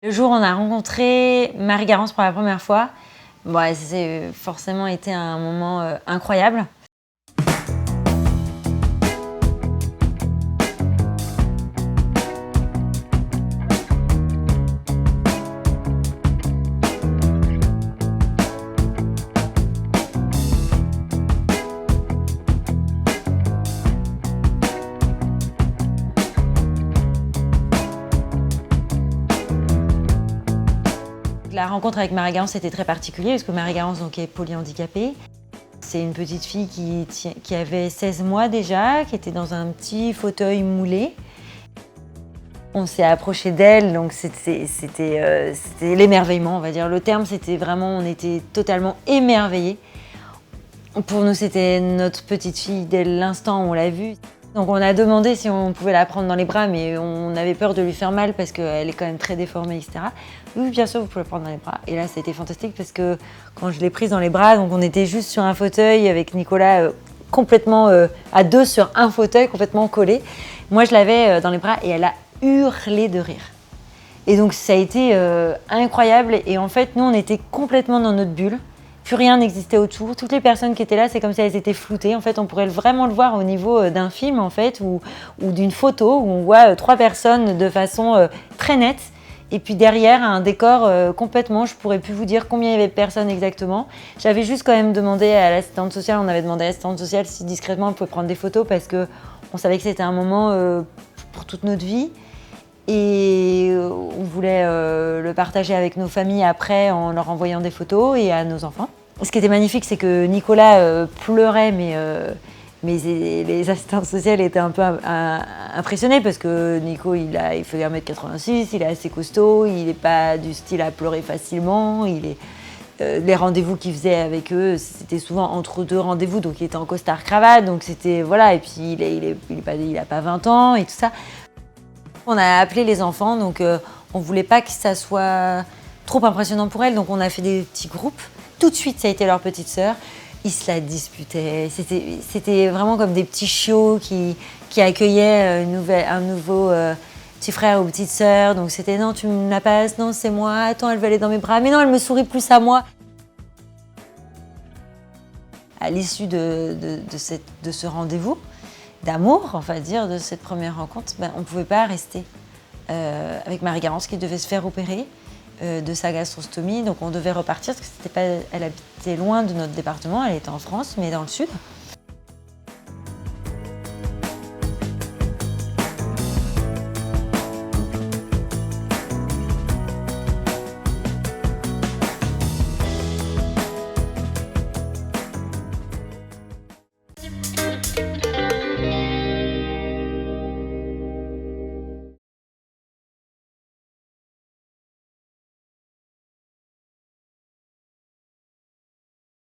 Le jour où on a rencontré Marie-Garance pour la première fois, bon, c'est forcément été un moment incroyable. La rencontre avec Marie-Garance était très particulière parce que Marie-Garance est polyhandicapée. C'est une petite fille qui avait 16 mois déjà, qui était dans un petit fauteuil moulé. On s'est approché d'elle, donc c'était l'émerveillement, on va dire. Le terme, c'était vraiment, on était totalement émerveillés. Pour nous, c'était notre petite fille dès l'instant où on l'a vue. Donc on a demandé si on pouvait la prendre dans les bras, mais on avait peur de lui faire mal parce qu'elle est quand même très déformée, etc. Oui, bien sûr, vous pouvez la prendre dans les bras. Et là, c'était fantastique parce que quand je l'ai prise dans les bras, donc on était juste sur un fauteuil avec Nicolas complètement à deux sur un fauteuil, complètement collé. Moi, je l'avais dans les bras et elle a hurlé de rire. Et donc ça a été incroyable. Et en fait, nous, on était complètement dans notre bulle. Plus rien n'existait autour. Toutes les personnes qui étaient là, c'est comme si elles étaient floutées. En fait, on pourrait vraiment le voir au niveau d'un film, en fait, ou d'une photo où on voit trois personnes de façon très nette. Et puis derrière, un décor complètement, je pourrais plus vous dire combien il y avait de personnes exactement. J'avais juste quand même demandé à l'assistante sociale, on avait demandé à l'assistante sociale si discrètement elle pouvait prendre des photos parce qu'on savait que c'était un moment pour toute notre vie. Et on voulait le partager avec nos familles après en leur envoyant des photos et à nos enfants. Ce qui était magnifique, c'est que Nicolas pleurait, mais les assistantes sociales étaient un peu impressionnés parce que Nico, il fait 1m86, il est assez costaud, il n'est pas du style à pleurer facilement. Les rendez-vous qu'il faisait avec eux, c'était souvent entre deux rendez-vous, donc il était en costard-cravate, donc c'était, voilà, et puis il n'a pas 20 ans et tout ça. On a appelé les enfants, donc on ne voulait pas que ça soit trop impressionnant pour elles, donc on a fait des petits groupes. Tout de suite, ça a été leur petite sœur. Ils se la disputaient. C'était vraiment comme des petits chiots qui accueillaient un nouveau petit frère ou petite sœur. Donc c'était non, tu me la passes, non, c'est moi, attends, elle veut aller dans mes bras, mais non, elle me sourit plus à moi. À l'issue de ce rendez-vous d'amour, on va dire, de cette première rencontre, on ne pouvait pas rester avec Marie-Garance qui devait se faire opérer de sa gastrostomie. Donc on devait repartir parce que elle habitait loin de notre département, elle était en France, mais dans le sud.